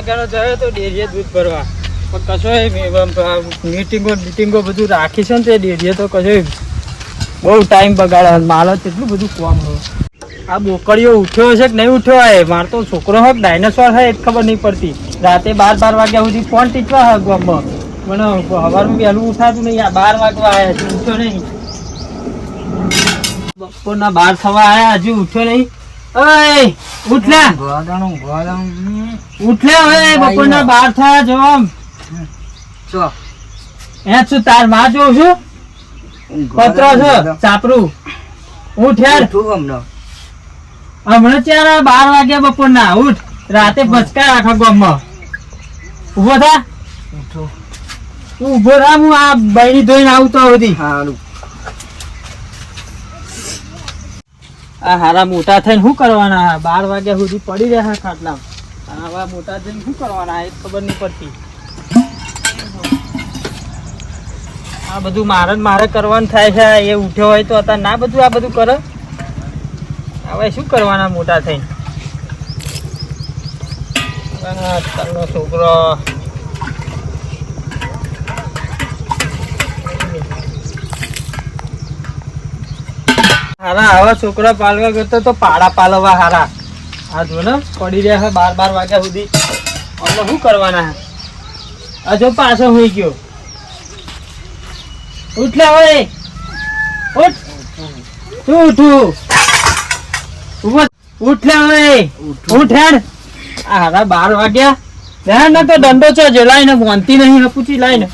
વાગ્યાનો થયો તો ડેરીએ દૂધ ભરવા, પણ કશો મીટિંગો બધું રાખી છે ને તે ડેરીએ તો કશો બહુ ટાઈમ બગાડે. મારે કેટલું બધું કામ હોય. આ બોકડીઓ ઉઠ્યો હશે કે નહીં ઉઠ્યો હોય? મારો તો છોકરો હોય ડાયનાસોર હોય એ જ ખબર નહીં પડતી. રાતે 12 વાગ્યા સુધી ફોન ટીચવા હોય ગામમાં, મને સવારમાં વહેલું ઉઠાતું નહીં. આ 12 વાગવા આવ્યા છે, ઉઠ્યો નહીં. બપોરના 12 થવા આવ્યા, હજુ ઉઠ્યો નહીં. ઓય ઉઠ લે હવે, બપોરના 12 થયા. જો આમ શું તાર માં જોઉં છું પત્રો છે ચાપરું. ઉઠ યાર, હમણાં ચાર 12 વાગ્યા બપોરના. ઉઠ, રાતે ભચકા આખા ગામમાં. ઉભો થા, ઉભો થા. હું આ બૈરી ધોઈને આવું તો બધી. આ હારા મોટા થઈને શું કરવાના? 12 વાગ્યા સુધી પડી રહ્યા ખાટલા. આવા મોટા થઈને શું કરવાના એ ખબર નહીં પડતી. આ બધું મારે કરવાનું થાય છે. એ ઉઠ્યો હોય તો અત્યારે ના બધું આ બધું કરે. હવે શું કરવાના મોટા થઈને? આજકાલનો છોકરો હારા આવા છોકરા પાલવા કરતો તો પાડા પાલવા હારા. આ જો ને પડી રહ્યા છે 12 વાગ્યા સુધી. અમે શું કરવાના? હજુ પાછો હોઈ ગયો. ઉઠ લે હવે, ઉઠ. તું ઉઠું, ઉઠ લે હવે, ઉઠ હેડ. હારા 12 વાગ્યા. ધ્યાન ના તો દંડો છે જે લાઈને મોનતી નહીં પૂછી લાઈને.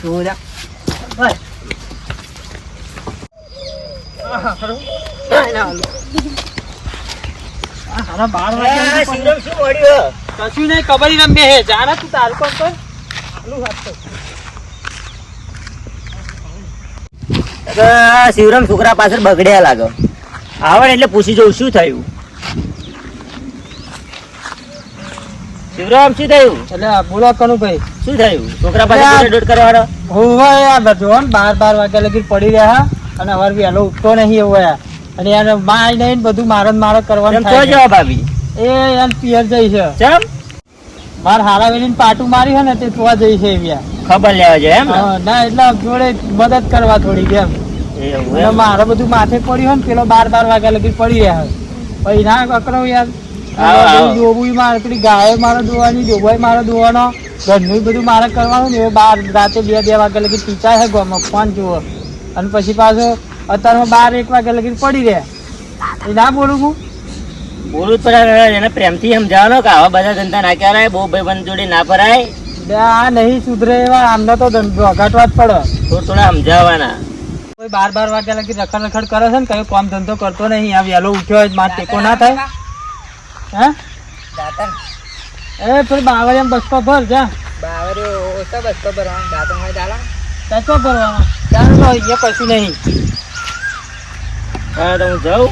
કશું નહીં, કબડ્ડી રમે હે. જાના તું તારું કોણ કર. શિવરામ છોકરા પાછળ બગડ્યા લાગે. આવે એટલે પૂછી જવું શું થયું. શિવરામ શું થયું? એટલે બોલો કનુભાઈ, શું થયું? છોકરા પાસે દોડ કરવાનો હોવે. આ જો 12 વાગ્યા લગી પડી રહ્યા અને હવે વહેલો ઉઠતો નહીં એવું. અને યાર માય નહીં બધું મારો કરવાનું થાય. જવાબ ભાભી એ યાર પિયર જઈ છે. ચમ મારે હારા વેલીને પાટું મારી છે ને તે જોવા જઈ છે એવી ખબર લેવા જાય એમ ના, એટલે જોડે મદદ કરવા થોડી એમ. મારે બધું માથે પડ્યું ને પેલો 12 વાગ્યા લગી પડી રહ્યા પછી ના કકરો યાર. ડોબું મારે પેલી ગાય મારે દોવાની, ડોબાઈ મારે દોવાનો, ઘરનું બધું મારે કરવાનું ને. રાતે 2 વાગ્યા લગી ટીચાય છે ગામમાં ફોન જુઓ. અને પછી પાછો અત્યારમાં 12-1 વાગ્યા લગી પડી રહ્યા. એ ના બોલું હું બોલું જ પડે. એને પ્રેમથી સમજાવવાનો કે આવા બધા ધંધા ના કરાય, બહુ ભાઈબંધ જોડે ના ફરાય. આ નહીં સુધરે એવા આમને તો ઘાટવા જ પડે. થોડા સમજાવવાના. કોઈ 12 વાગ્યા લગી રખડ કરે છે ને કયો કામ ધંધો કરતો નહીં. આ વહેલો ઉઠ્યો હોય મારે ટેકો ના થાય. હે એ પેલી બાવરિયા બસકો ભર જા. બસકો ભરવાનો ચાલો એ કશું નહીં. હા તો હું જાઉં.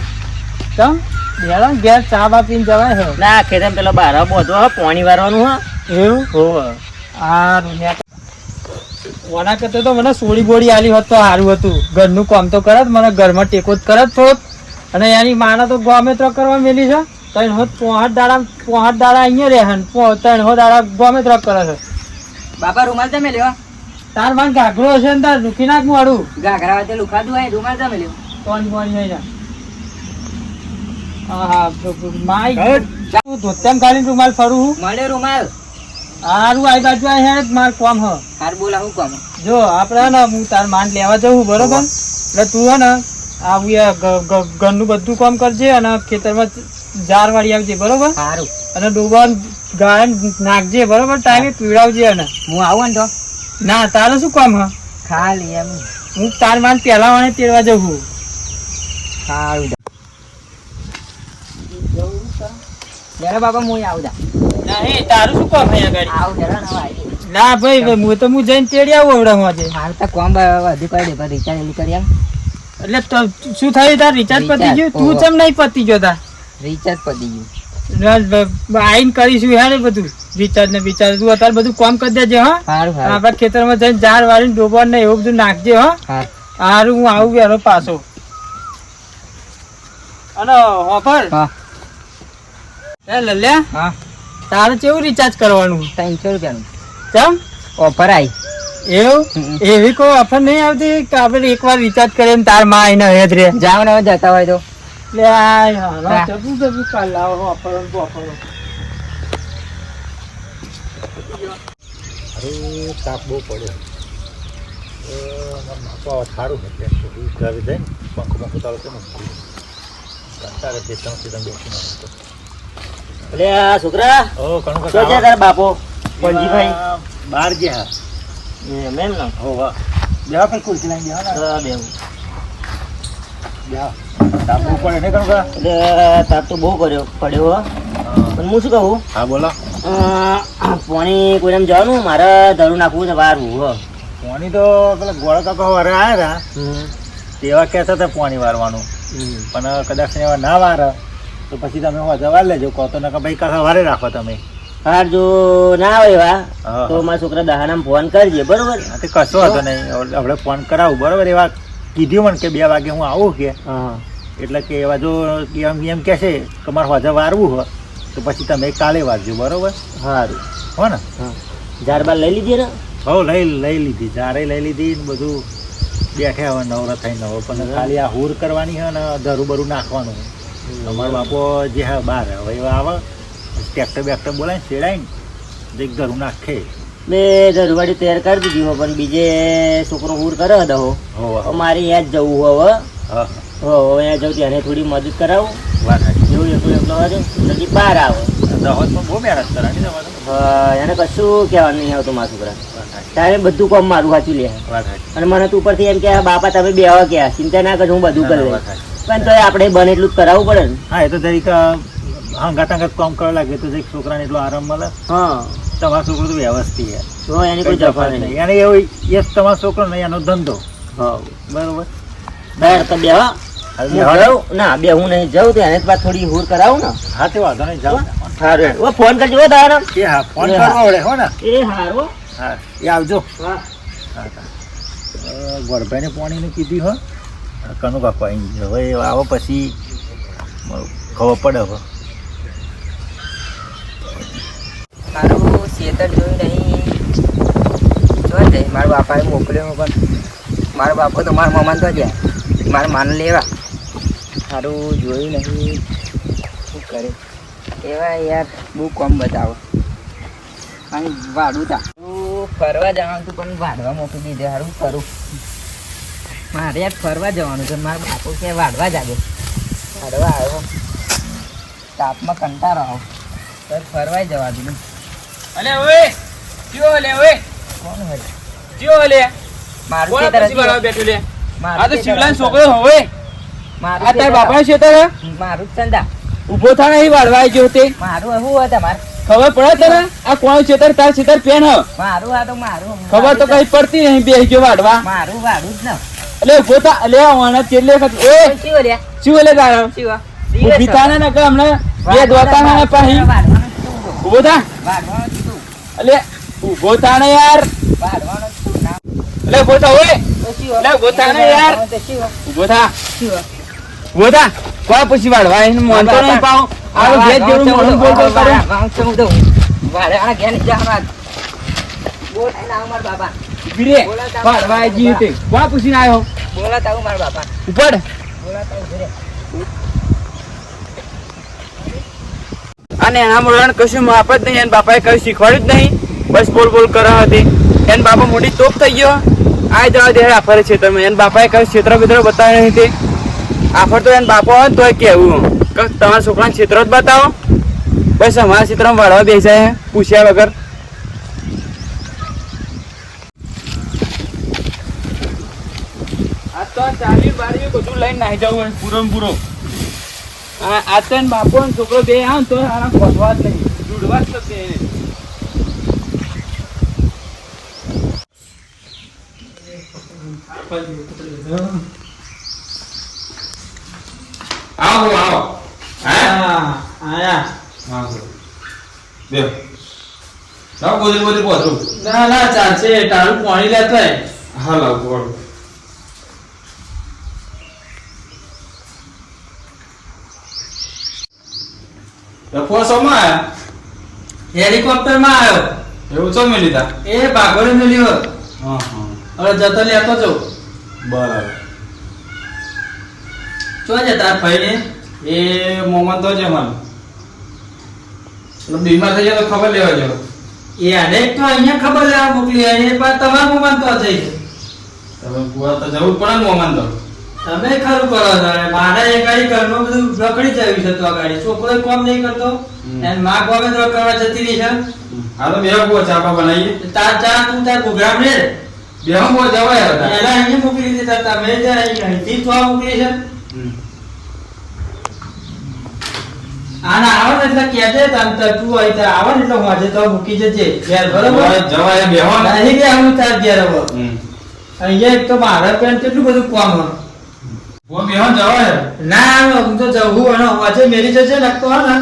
ચમ ભેળો ઘેર ચા બા પીને જવાય છે. ના ખેતર પેલો બારા બોધો પાણી વારવાનું હા. એવું હોવે. ઓના કરતા તો મને સોળી બોડી આલી હોત તો સારું હતું. ઘરનું કામ તો કરત, મને ઘરમાં ટેકો જ કરત થોત. અને એની માના તો ગમે તો કરવા મેલી છે. 5 દાડા અહીંયા રહે, 3 દાડા ગમે તો કરે છે. બાપા રૂમાલ જમે લ્યો. તાર માં ઘાઘરો હશે ને તાર રૂખી નાખ મારું. ઘાઘરા વાતે લુખાતું હોય, રૂમાલ જમે લ્યો. પાણી નહીં. હા માય ધોત્યામ કાઢીને રૂમાલ ફરું હું. મળે રૂમાલ હારું આ બાજુ હેડ માર કોમ હ. હાર બોલા હું કોમ. જો આપડે ને હું તાર માન લેવા જવું બરોબર. એટલે તું હે ને ઘરનું બધું કામ કરજે અને ખેતરમાં જાર વાળી આવજે બરોબર. સારું. અને ડોબા ગાય નાખજે બરોબર. ટાઈમે પીવડાવજે. અને હું આવું ને તો ના તારે શું કામ હ? ખાલી એમ હું તાર માન પેલા વાળે તેડવા જવું. સારું બાપા હું આવું તારું શું કામ અહીંયા ગાડી? ના ભાઈ હું જઈને તેડી આવું હમણાં. હાલ તો કોમ વધી કરી દે રિચાર્જ કરી એટલે શું થયું તાર રિચાર્જ પતી ગયું? તું ચમ નહીં પતી ગયો તાર? રિચાર્જ પતી ગયું. આઈને કરીશું યાર બધું રિચાર્જ ને બિચાર્જ. તું અત્યારે બધું કામ કરી દેજે. હા આપડા ખેતરમાં જઈને ઝાડ વાળીને ડોબર ને એવું બધું નાખજે. હા હારું હું આવું વેરો પાછો. અને ઓફર એ લલ્યા તારે કેવું રિચાર્જ કરવાનું? 300 રૂપિયાનું ચમ ઓફર આવી. એવું એવી કોઈ ઓફર નહીં આવતી કે આપણે એકવાર રિચાર્જ કરીએ ને તાર માં આવીને હવે જ રે? જાવ ને હવે જતા હોય તો લે આ હાલો જબુ કાલ લાવો ઓફર ઓફર. અરે તાપ બહુ પડ્યો. સારું છે ઘરે જઈને પંખો પંખો ચાલુ છે ને કંટાળે બે ત્રણ સીધા બેસીને એટલે આ છોકરા ઓ કણું શું છે તારા બાપો પંજીભાઈ? બહાર ગયા. એમ એમ ને? હો વાહ બેહા કઈ ખુરશી લાવી બેહા ને બેહું. બેહા તાપ બહુ પડે ને કણું એટલે તાપ તો બહુ પડ્યો હો. પણ હું શું કહું, હા બોલો. પાણી કોઈ જવાનું મારે ધરું નાખવું છે વારવું હો. પાણી તો પેલા ગોળા કાકા વારે આવ્યા હતા તેવા કહેતા હતા પાણી વારવાનું, પણ કદાચ એવા ના વારે તો પછી તમે વાજા વાર લેજો કહો તો નકા ભાઈ કાકા વારે રાખો તમે. હાર જો ના આવે એવા હા. તો મારા છોકરા દહાનામાં ફોન કરજે બરોબર. હા તે કશો હતો નહીં, આપણે ફોન કરાવું બરોબર. એવા કીધું મને કે 2 વાગે હું આવું કે હા એટલે કે એવા જો એમ કહેશે કે મારે વાજા વારવું હોય તો પછી તમે કાલે વારજો બરોબર. સારું હો ને? હા ઝાડ બાર લઈ લીધી ને? હો લઈ લીધી, જારે લઈ લીધી ને બધું બેઠ્યા હવે નવરા થઈને હવે. પણ ખાલી આ હુર કરવાની છે ને ધરું બરું નાખવાનું. અમારો બાપો જે હા બહાર હવે એવા આવે ટ્રેક્ટર બેક્ટર બોલાય શેડાય ને એક ધરું નાખે. બે ધરવાડી તૈયાર કરી દીધી હો, પણ બીજે છોકરો હુર કરે દહો હો મારે ત્યાં જ જવું હવે. હા હો અહીંયા જાઉં ત્યારે થોડી મદદ કરાવું. વાત જેવું એકલો એકલો હોય પછી બહાર આવે. દહોદ પણ બહુ મહેનત કરવાની તમારે. એને કશું કહેવાનું નહીં આવતું મારા છોકરા. તારે બધું કામ મારું સાચું લે. વાત સાચી. અને મને તું ઉપરથી એમ કે બાપા તમે બેવા ક્યાં ચિંતા ના કરજો હું બધું કરી લઈશ. વાત સાચી. પણ તો આપણે બને એટલું જ કરાવવું પડે ને. હા એ તો જરીક હંગાત કામ કરવા લાગે તો જરીક છોકરાને એટલો આરામ મળે. હા તમારો છોકરો તો વ્યવસ્થિત છે, તો એની કોઈ જફા નહીં. એને એવું એ તમારો છોકરો નહીં એનો ધંધો હા બરોબર. બહાર તો બેવા ના બે હું નહીં જાઉં તો એને પાછું થોડી હુર કરાવું ને. હા તે વાંધો નહીં જાઓ. સારું ફોન કરજો હો તારા. એ હા ફોન કરવો પડે હો ને. એ સારું. હા એ આવજો. હા ગોળભાઈને પાણીનું કીધું હો કનું કાકો અહીં હવે આવો પછી ખબર પડે હવે. મારું ખેતર જોયું નહીં જો જાય મારા બાપાએ મોકલ્યો પણ મારો બાપો તો મારા મામાને તો ગયા મારા માને લેવા સારું જોયું નહીં શું કરે એવા યાર બહુ કમ બતાવો. અને વાડું તા ફરવા જવાનું હતું પણ વાડવા મોકલી દીધે સારું કરું. મારે યાર ફરવા જવાનું છે, મારા બાપુ કે વાડવા જાગે વાડવા આવ્યો તાપમાં કંટાળો આવો તો ફરવાય જવા દીધું. અલે ઓય કયો લે ઓય કોણ હોય કયો લે મારું કોણ ખેતર પછી બનાવ બેઠું લે? મારું આ તો ખેતર શિવલાલ હતું. છોકરો હોય. મારું આ તાર ખેતર બાપાનું ખેતર હે? મારું જ ચંદા ઊભો થાય નહીં વાળવા આવી ગયો તે મારું શું હોય તમારે ખબર પડે તને? આ કોણ ખેતર તાર ખેતર પેન હ મારું આ તો મારું ખબર તો કઈ પડતી નહીં બે ગયો વાળવા. મારું વાડું જ ને એટલે ઊભો થા લે વાણા ચેલે ઓય શિવ લ્યા શું લે તારો શિવ ઊભી થાને ને કે હમણાં બે દોતાના ને પાહી ઊભો થા વાડવાનું કીધું એટલે ઊભો થાને યાર વાડવાનું કીધું ના એટલે ઊભો થા ઓય તો શિવ લે, ગોતા ને યાર. તો શિવ ઊભો થા શિવ ઊભો થા કોણ પછી વાળવા એને મોનતો નહીં પાઉં આ ભેજ જેવું મોઢું બોલ બોલ કરે. વાડવાના ઘેર નહીં જવાનું બોલ ના મારા બાપા ઊભી રે વાળવા આવી ગઈ તે કોણ પૂછીને આવ્યો બોલાતા હું મારા બાપા ઉપર બોલાતા હું ઘરે અને એના મોઢાને કશું માપ જ નહીં. એના બાપાએ કશું શીખવાડ્યું જ નહીં, બસ બોલ બોલ કરવા હતી. એના બાપા મોટી તોપ થઈ ગયો આ જવા દે આફરે ખેતરમાં. એના બાપાએ કયું ક્ષેત્ર બિત્ર બતાવ્યું નહીં તે આફર તો એના બાપા હોય ને તોય કેવું કે તમારા છોકરાને ક્ષેત્ર જ બતાવો. બસ અમારા ક્ષેત્રમાં વાળવા બેસાય પૂછ્યા વગર. આ તો ચાલી બારી બધું લઈને નાહી જવું હોય પૂરો ને પૂરો. આ તો એના બાપો ને છોકરો બે આવે ને તો આના ખોટવા જ નહીં જુડવા જ થશે એને. આવો આવો હા આયા બે લાવ બોલી બોલી પહોંચો ના ના ચાલશે તારું પાણી લેતો હોય. હા લાવ બોલ રફો સમા હેલિકોપ્ટર માં આવ્યો. એવું છો મેં લીધા એ ભાગોળે મેલ્યો. હા હા હવે જતો લેતો જો. બરાબર શું છે તાર ભાઈને? એ મોહમ્મદ તો છે મને એટલે બીમાર થઈ જાય તો ખબર લેવા જાવ એ આને તો અહીંયા ખબર લેવા મોકલી એ પણ તમારા મોમાં તો થઈ છે. તમે બુઆ તો જવું જ પડે ને મોહમ્મદ તો તમે ખરું કરો છો. મારા એ ગાડી ઘરમાં બધું રખડી જવી છે. તો આ ગાડી છોકરો કામ નહીં કરતો અને માં ગમે તો કરવા જતી રહી છે. હા તો બે બુઆ ચાપા બનાવીએ તાર ચા તું તાર પ્રોગ્રામ રે બે બુઆ જવાય હતા એના અહીંયા મોકલી દીધા તમે જ અહીંથી તો મોકલી છે. આના આવે ને એટલે કહેજે તને તું અહીં તાર આવે ને એટલે હું આજે તો મૂકી જજે ઘેર બરોબર. જવાય બેહો ને નહીં કે હું તાર ઘેર હવે અહીંયા એક તો મારા પેન કેટલું બધું કામ હોય. બુઆ બેહો ને જવાય ના હું તો જવું અને આજે મેરી જશે લગતો હે ને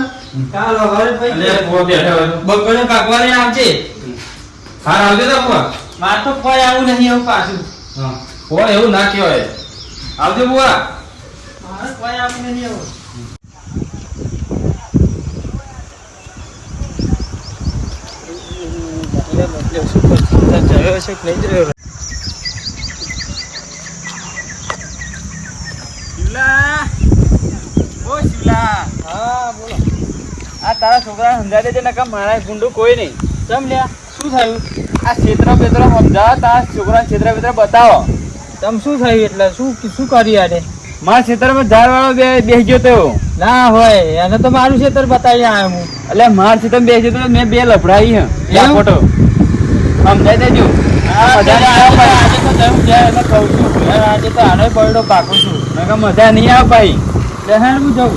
કાલ હવે એટલે બુઆ બેઠા હોય તો બગડો કાકવાને આવજે. હાર આવજે તો બુઆ માર તો કોઈ આવું નહીં એવું પાછું. હા બુઆ એવું ના કહેવાય આવજે બુઆ મારે કોઈ આવું નહીં એવું. શું કરશું જયો છે કે નહીં જયો? હા બોલો. આ તારા છોકરાને સમજાવી દેજે નકર મારા ગુંડું કોઈ નહીં. ચમ લ્યા શું થયું? આ ક્ષેત્ર બેત્ર સમજાવો તારા છોકરાને ક્ષેત્ર બેત્ર બતાવો. તમ શું થયું એટલે શું કરી આને? મારા ક્ષેત્રમાં ઝાડ વાળો બેસી ગયો તો ના હોય એને તો મારું ખેતર બતાવી આવ્યો હું. એટલે મારા ક્ષેત્રમાં બેસી ગયો તો મેં બે લફડાવી હે એવું? ફોટો સમજાઈ દેજો. મજા નહીં આવે ભાઈ. આજે તો જવું જાય એટલે કહું છું યાર, આજે તો આનો બરડો પાકું છું. નકર મજા નહીં આવે ભાઈ. લહેણ હું જઉં.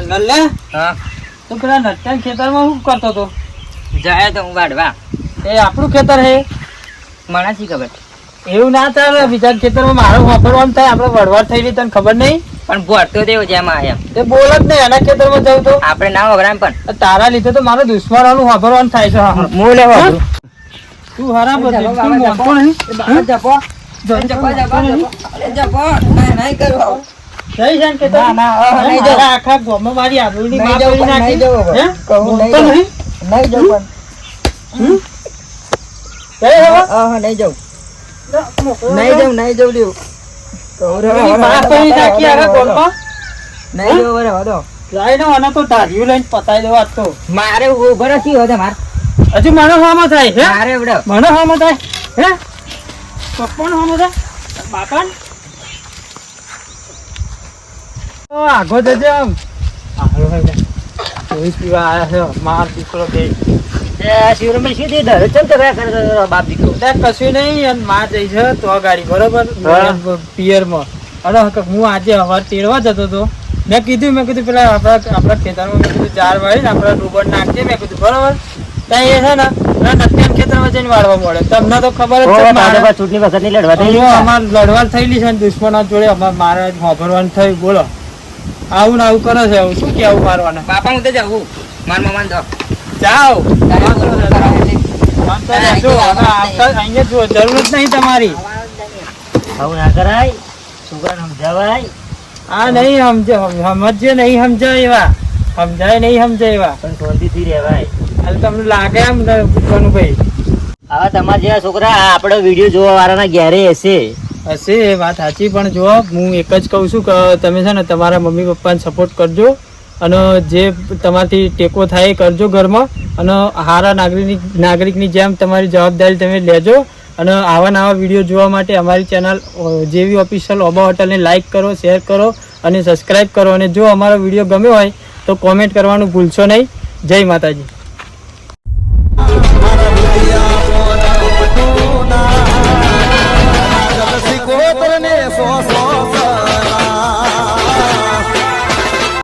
નલ્લે હા તો પેલા નટ્ટા ખેતરમાં શું કરતો હતો? જાય તો હું વાડવા. એ આપણું ખેતર હે? મને શી ખબર. એવું ના ચાલે. બીજા ખેતરમાં મારો વાપરવાનું થાય. આપણે વડવાડ થઈ રહી તને ખબર નહીં? પણ ભરતો તેવો જેમાં એમ તે બોલ જ નહીં. એના ખેતરમાં જવું તો આપણે ના વગરામ પણ તારા લીધે તો મારો દુશ્મનોનું વાપરવાનું થાય છે. હું લેવા હા? તું હરામ હતી. તું મોનતો નહીં? જઈ છે ને ખેતર? મારા આખા ગામમાં મારી આબરૂની માપ કરી નાખી. હે? મોનતો નહીં? હમ? જઈ હવે? એની માપ કરી નાખી આખા ગામમાં? જાય ને આને તો ધાર્યું લઈને પતાઈ દેવા આજ તો. મારે ઉભો નથી હોતો મારે હજુ મને હામાં થાય હે? મારે એવડો મને હામાં થાય હે? પપ્પાને હામાં થાય? બાપાને? ઓ આગો જજે આમ. આગો જજે. કોઈ પીવા આયા છે માર દીકરો બે. બાપ દીકરો ત્યાં કશું નહીં અને માં જઈ છે તો ગાડી બરોબર પિયરમાં. અને હું આજે હવાર તેડવા જતો હતો. મેં કીધું પેલા આપણા ખેતરમાં મેં કીધું ચાર વાળી ને આપણા ડુબર નાખજે. મેં કીધું બરોબર ત્યાં એ છે ને નત્યાન ખેતરમાં જઈને વાળવા મળે. તમને તો ખબર જ છે ચૂંટણી વખતની લડવા થઈ અમારે લડવા થયેલી છે ને દુશ્મનો જોડે મારે વાપરવાનું થયું. બોલો આવું ને આવું કરે છે. આવું શું કેવું મારવાના? બાપા હું તો જાઉં માર મમાન તો જાઓ તારા અહીંયા જો જરૂર જ નહીં તમારી. આવું ના કરાય. છોકરાને સમજાવાય. આ નહીં સમજે નહીં સમજાય એવા. સમજાય નહીં સમજાય એવા. પણ શાંતિથી રહેવાય. એટલે તમને લાગે એમ કનુભાઈ? આવા તમારા જેવા છોકરા આપણો વિડીયો જોવા વાળાના ઘેરે હશે. હશે એ વાત સાચી. પણ જો હું એક જ કહું છું કે તમે છે ને તમારા મમ્મી પપ્પાને સપોર્ટ કરજો અને જે તમારાથી ટેકો થાય એ કરજો ઘરમાં. અને સારા નાગરિકની જેમ તમારી જવાબદારી તમે લેજો. અને આવા નવા વિડીયો જોવા માટે અમારી ચેનલ જેવી ઓફિશિયલ ઓબા હોટલને લાઇક કરો, શેર કરો અને સબસ્ક્રાઈબ કરો. અને જો અમારો વિડીયો ગમ્યો હોય તો કોમેન્ટ કરવાનું ભૂલશો નહીં. જય માતાજી.